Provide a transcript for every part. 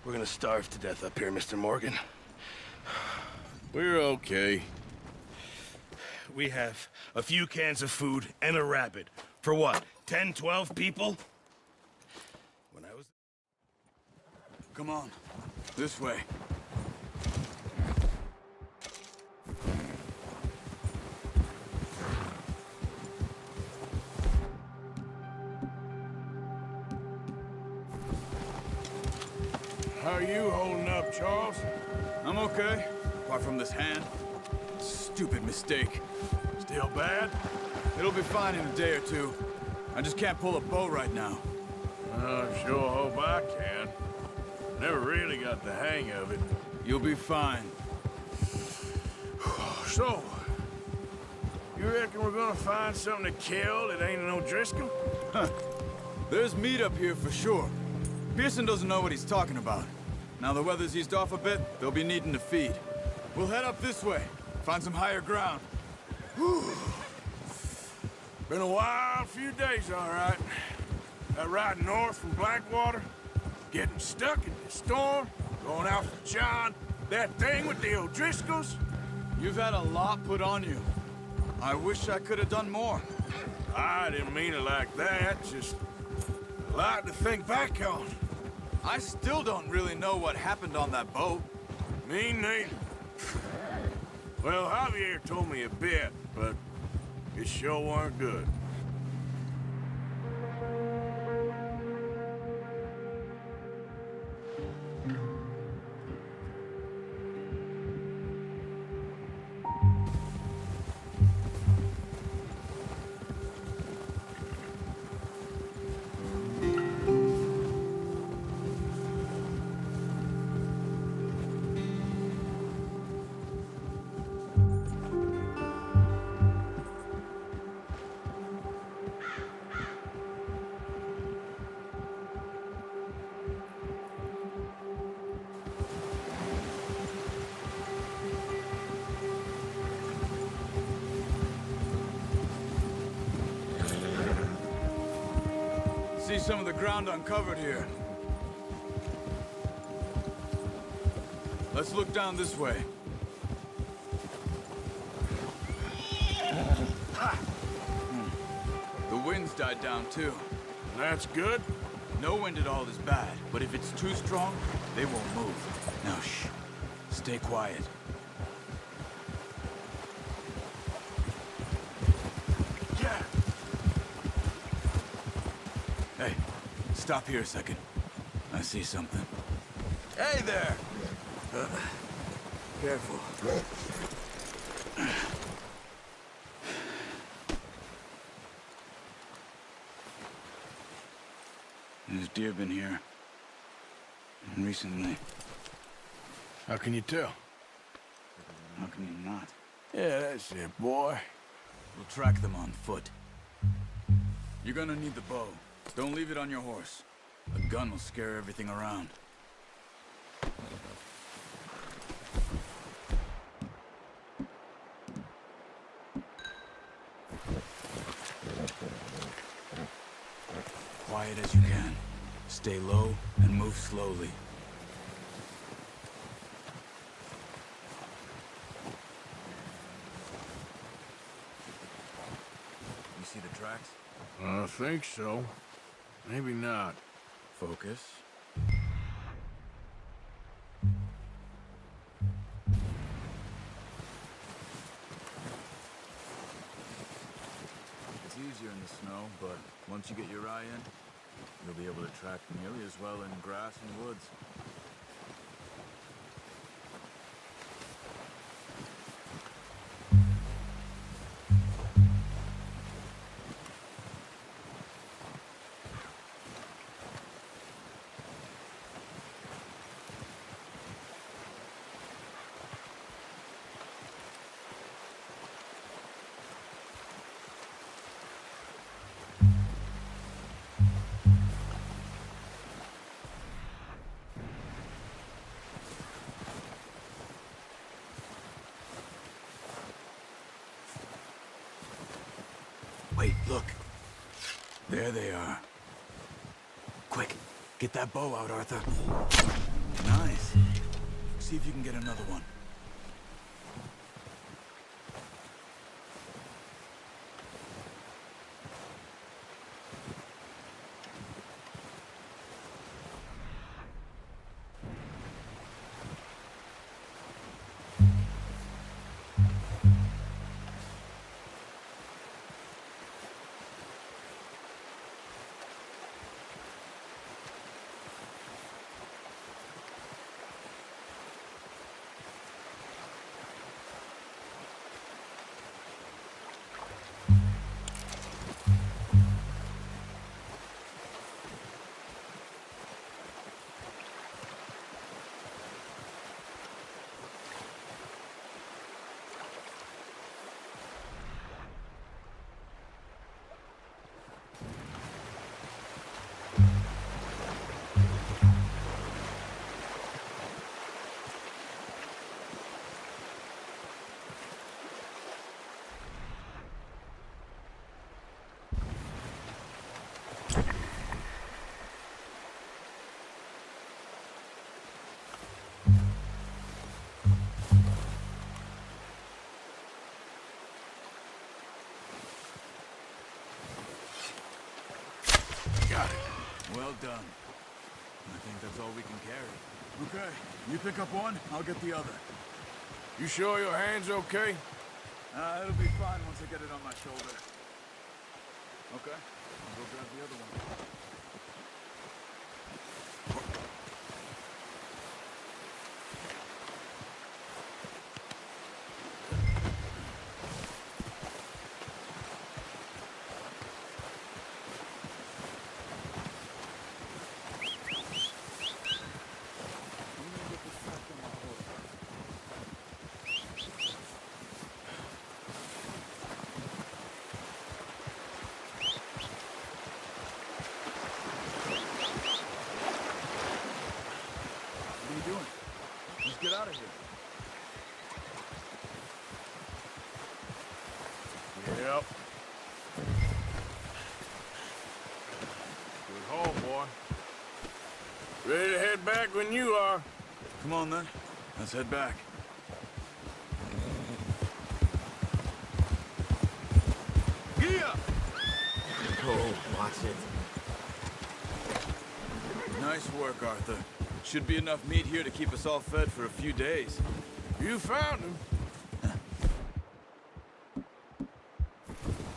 We're gonna starve to death up here, Mr. Morgan. We're okay. We have a few cans of food and a rabbit. For what, 10, 12 people? When I was... Come on, this way. How are you holding up, Charles? I'm okay, apart from this hand. Stupid mistake. Still bad? It'll be fine in a day or two. I just can't pull a bow right now. I sure hope I can. Never really got the hang of it. You'll be fine. So, you reckon we're gonna find something to kill that ain't no Driscoll? Huh. There's meat up here for sure. Pearson doesn't know what he's talking about. Now the weather's eased off a bit, they'll be needing to feed. We'll head up this way, find some higher ground. Whew. Been a wild few days, all right. That ride north from Blackwater, getting stuck in the storm, going out for John, that thing with the O'Driscolls. You've had a lot put on you. I wish I could have done more. I didn't mean it like that, just a lot to think back on. I still don't really know what happened on that boat. Me neither. Well, Javier told me a bit, but it sure weren't good. See some of the ground uncovered here. Let's look down this way. The wind's died down too. That's good. No wind at all is bad, but if it's too strong, they won't move. Now shh. Stay quiet. Yeah. Hey, stop here a second. I see something. Hey there. Careful. There's deer been here. Recently. How can you tell? How can you not? Yeah, that's it, boy. We'll track them on foot. You're gonna need the bow. Don't leave it on your horse. A gun will scare everything around. Quiet as you can. Stay low and move slowly. You see the tracks? I think so. Maybe not. Focus. It's easier in the snow, but once you get your eye in, you'll be able to track nearly as well in grass and woods. Wait, look. There they are. Quick, get that bow out, Arthur. Nice. See if you can get another one. Got it. Well done. I think that's all we can carry. Okay, you pick up one, I'll get the other. You sure your hand's okay? It'll be fine once I get it on my shoulder. Okay, I'll go grab the other one. Get out of here. Yep. Good haul, boy. Ready to head back when you are. Come on, then. Let's head back. Yeah! Oh, watch it. Nice work, Arthur. Should be enough meat here to keep us all fed for a few days. You found him.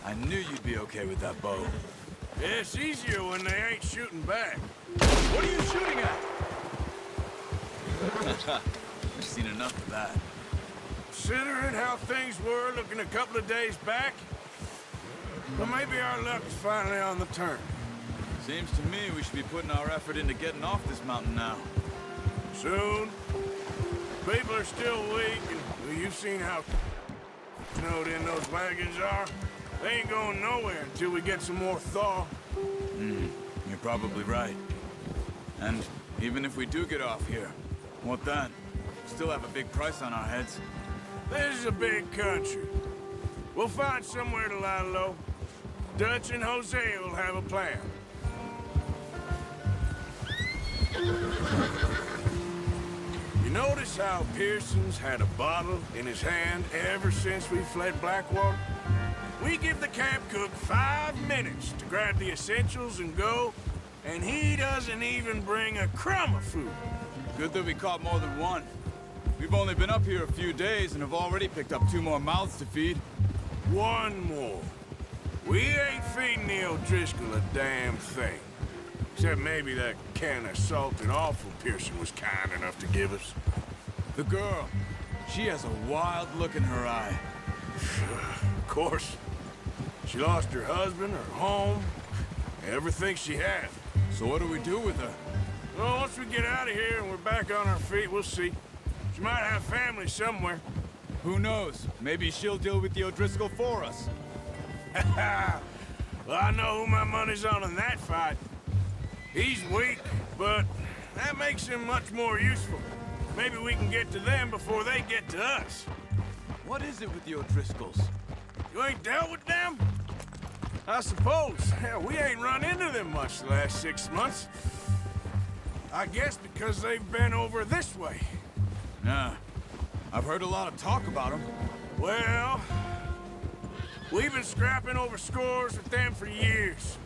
I knew you'd be okay with that bow. It's easier when they ain't shooting back. What are you shooting at? I've seen enough of that. Considering how things were looking a couple of days back, well, maybe our luck is finally on the turn. Seems to me we should be putting our effort into getting off this mountain now. Soon. People are still weak, and well, you've seen how snowed in those wagons are. They ain't going nowhere until we get some more thaw. You're probably right. And even if we do get off here, what then? Still have a big price on our heads. This is a big country. We'll find somewhere to lie low. Dutch and Jose will have a plan. You notice how Pearson's had a bottle in his hand ever since we fled Blackwater? We give the camp cook 5 minutes to grab the essentials and go, and he doesn't even bring a crumb of food. Good that we caught more than one. We've only been up here a few days and have already picked up 2 more mouths to feed. One more. We ain't feeding the O'Driscoll a damn thing. Except maybe that can of salted offal Pearson was kind enough to give us. The girl, she has a wild look in her eye. Of course. She lost her husband, her home, everything she had. So what do we do with her? Well, once we get out of here and we're back on our feet, we'll see. She might have family somewhere. Who knows? Maybe she'll deal with the O'Driscoll for us. Well, I know who my money's on in that fight. He's weak, but that makes him much more useful. Maybe we can get to them before they get to us. What is it with the O'Driscolls? You ain't dealt with them? I suppose. Hell, we ain't run into them much the last 6 months. I guess because they've been over this way. Nah. I've heard a lot of talk about them. Well, we've been scrapping over scores with them for years.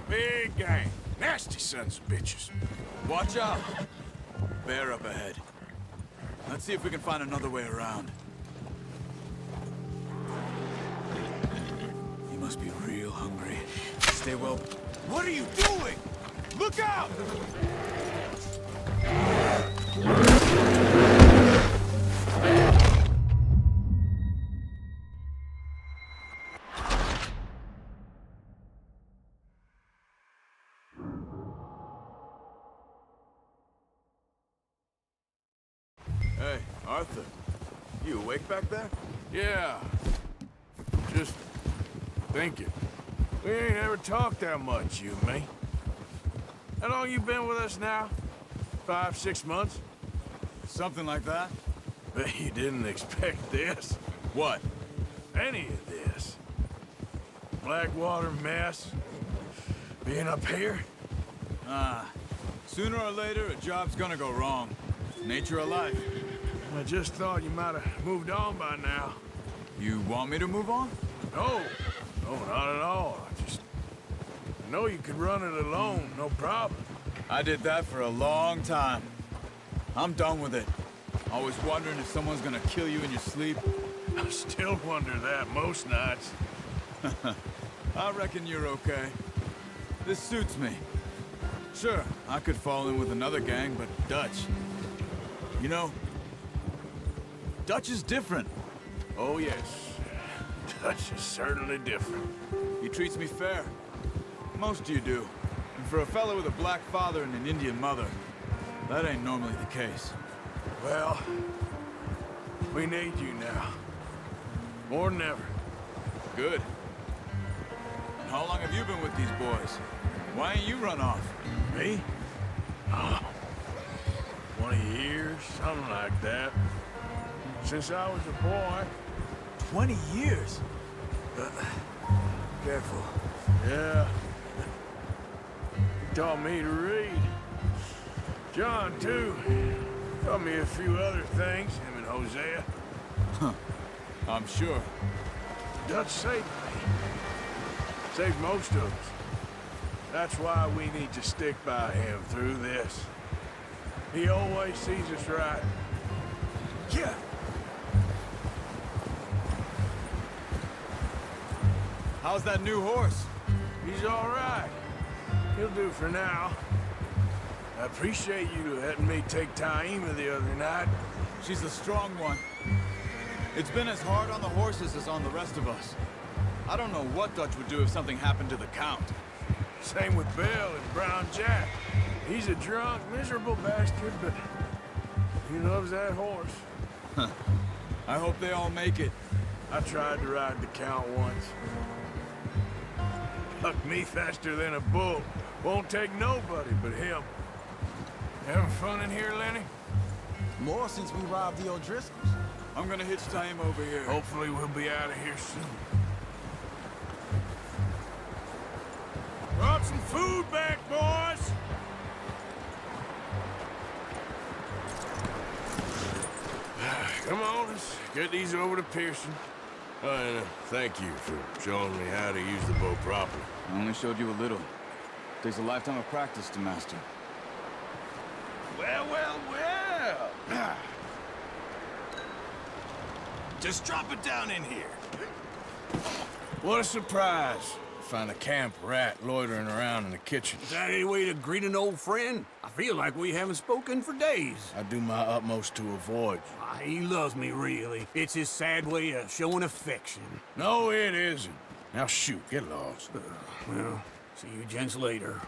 Big gang. Nasty sons of bitches. Watch out. Bear up ahead. Let's see if we can find another way around. He must be real hungry. Stay well. What are you doing? Look out! Hey, Arthur. You awake back there? Yeah. Just thinking. We ain't ever talked that much, you and me. How long you been with us now? 5, 6 months? Something like that? Bet you didn't expect this. What? Any of this. Blackwater mess. Being up here? Sooner or later, a job's gonna go wrong. Nature of life. I just thought you might have moved on by now. You want me to move on? No. No, not at all. I know you could run it alone, no problem. I did that for a long time. I'm done with it. Always wondering if someone's gonna kill you in your sleep. I still wonder that most nights. I reckon you're okay. This suits me. Sure, I could fall in with another gang, but Dutch... You know, Dutch is different. Oh, yes. Dutch is certainly different. He treats me fair. Most of you do. And for a fellow with a black father and an Indian mother, that ain't normally the case. Well, we need you now. More than ever. Good. And how long have you been with these boys? Why ain't you run off? Me? Oh, 20 years, something like that. Since I was a boy. 20 years? Careful. Yeah. He taught me to read. John, too. Taught me a few other things, him and Hosea. I'm sure. Dutch saved me. Saved most of us. That's why we need to stick by him through this. He always sees us right. Yeah. How's that new horse? He's all right. He'll do for now. I appreciate you letting me take Taima the other night. She's a strong one. It's been as hard on the horses as on the rest of us. I don't know what Dutch would do if something happened to the Count. Same with Bill and Brown Jack. He's a drunk, miserable bastard, but he loves that horse. I hope they all make it. I tried to ride the Count once. Hucked me faster than a bull. Won't take nobody but him. Having fun in here, Lenny? More since we robbed the O'Driscolls. I'm gonna hitch time over here. Hopefully we'll be out of here soon. Brought some food back, boys! Come on, let's get these over to Pearson. And thank you for showing me how to use the bow properly. I only showed you a little. Takes a lifetime of practice to master. Well, well, well. Just drop it down in here. What a surprise. Find a camp rat loitering around in the kitchen. Is that any way to greet an old friend? I feel like we haven't spoken for days. I do my utmost to avoid you. He loves me, really. It's his sad way of showing affection. No, it isn't. Now shoot, get lost. Well, see you gents later.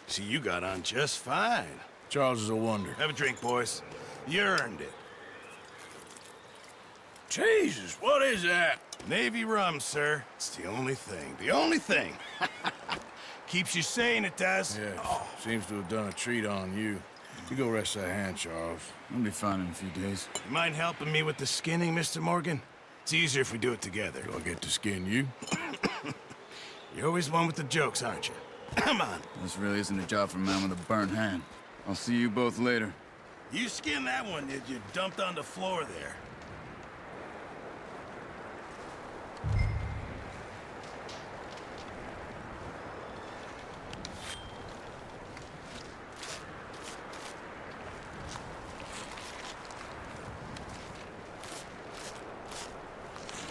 See, you got on just fine. Charles is a wonder. Have a drink, boys. You earned it. Jesus, what is that? Navy rum, sir. It's the only thing. The only thing. Keeps you sane, it does. Yes, seems to have done a treat on you. You go rest that hand, Charles. I'll be fine in a few days. You mind helping me with the skinning, Mr. Morgan? It's easier if we do it together. Do I get to skin you? You're always one with the jokes, aren't you? Come on. This really isn't a job for a man with a burnt hand. I'll see you both later. You skinned that one, did you? Dumped on the floor there.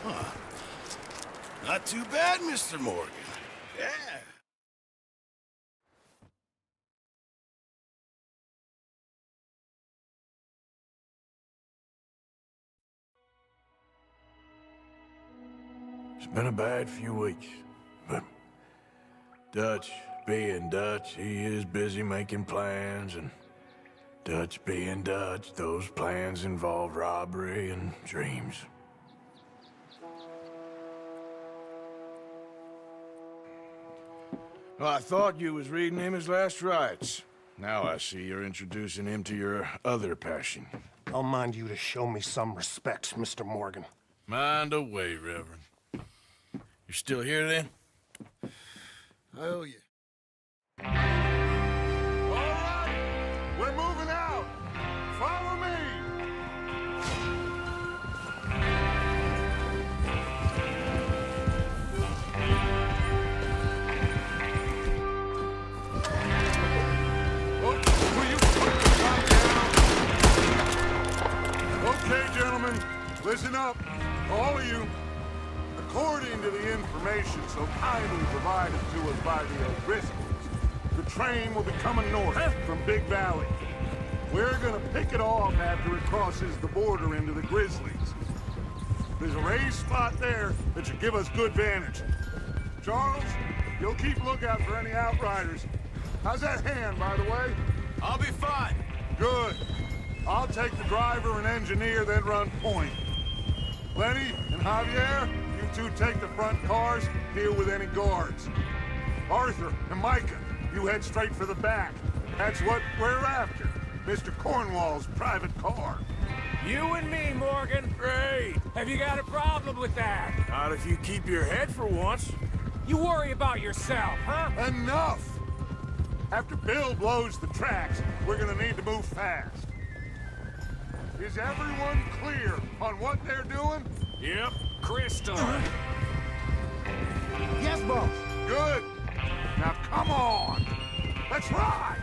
Huh. Not too bad, Mr. Morgan. Yeah. It's been a bad few weeks, but Dutch being Dutch, he is busy making plans, and Dutch being Dutch, those plans involve robbery and dreams. Well, I thought you was reading him his last rites. Now I see you're introducing him to your other passion. I'll mind you to show me some respect, Mr. Morgan. Mind away, Reverend. You're still here, then? I owe you. All right, we're moving out. Follow me. Oh, will you put the gun down? Okay, gentlemen, listen up, all of you. According to the information so kindly provided to us by the O'Driscolls, the train will be coming north from Big Valley. We're gonna pick it off after it crosses the border into the Grizzlies. There's a raised spot there that should give us good vantage. Charles, you'll keep lookout for any outriders. How's that hand, by the way? I'll be fine. Good. I'll take the driver and engineer, then run point. Lenny and Javier, you two take the front cars, deal with any guards. Arthur and Micah, you head straight for the back. That's what we're after. Mr. Cornwall's private car. You and me, Morgan. Great. Have you got a problem with that? Not if you keep your head for once. You worry about yourself, huh? Enough! After Bill blows the tracks, we're gonna need to move fast. Is everyone clear on what they're doing? Yep. Crystal. Yes, boss. Good. Now come on. Let's ride.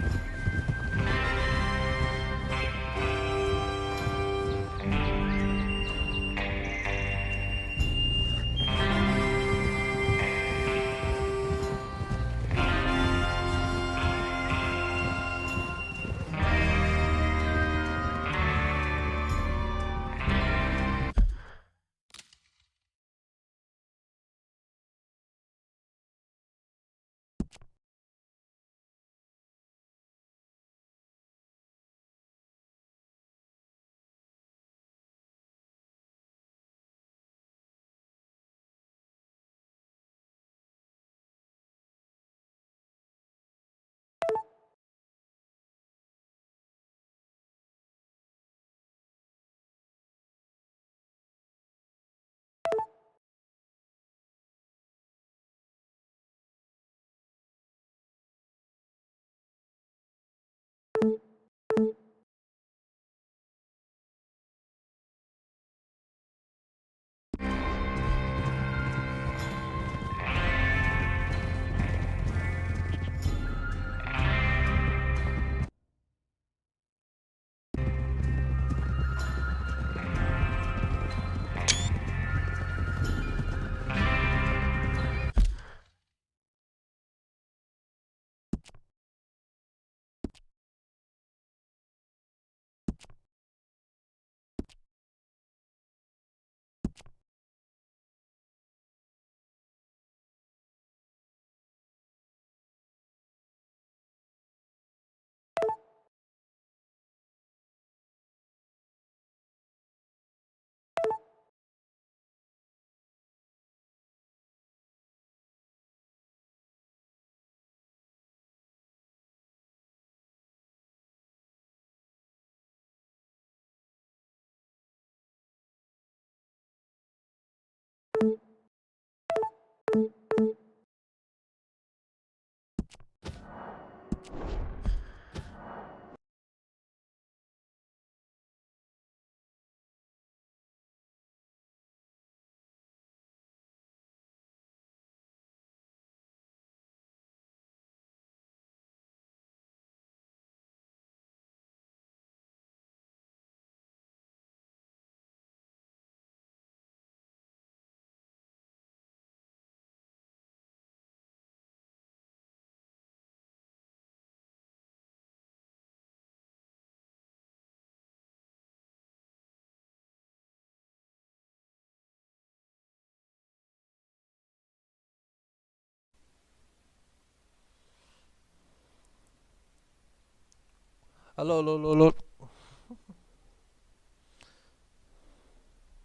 Alô, alô, alô, alô.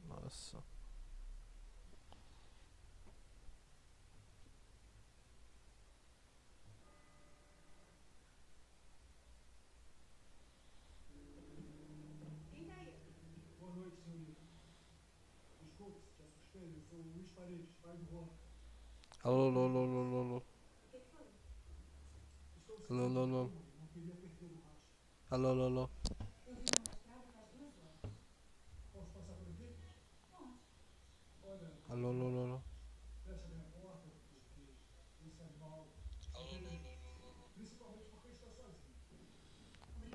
Nossa. Alô, alô, alô, alô, alô, alô. Alô, alô, alô. Alô, alô, alô. Alô, alô, alô, alô.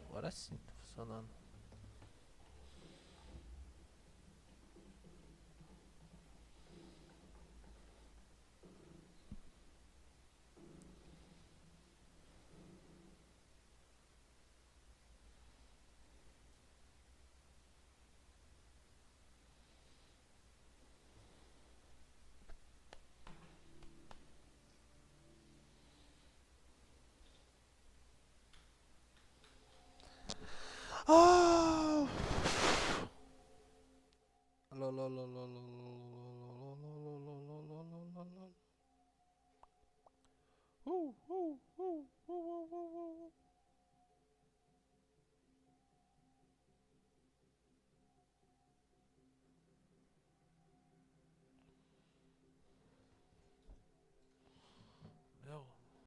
Agora sim, tá funcionando. Ah! Alô, alô, alô, alô.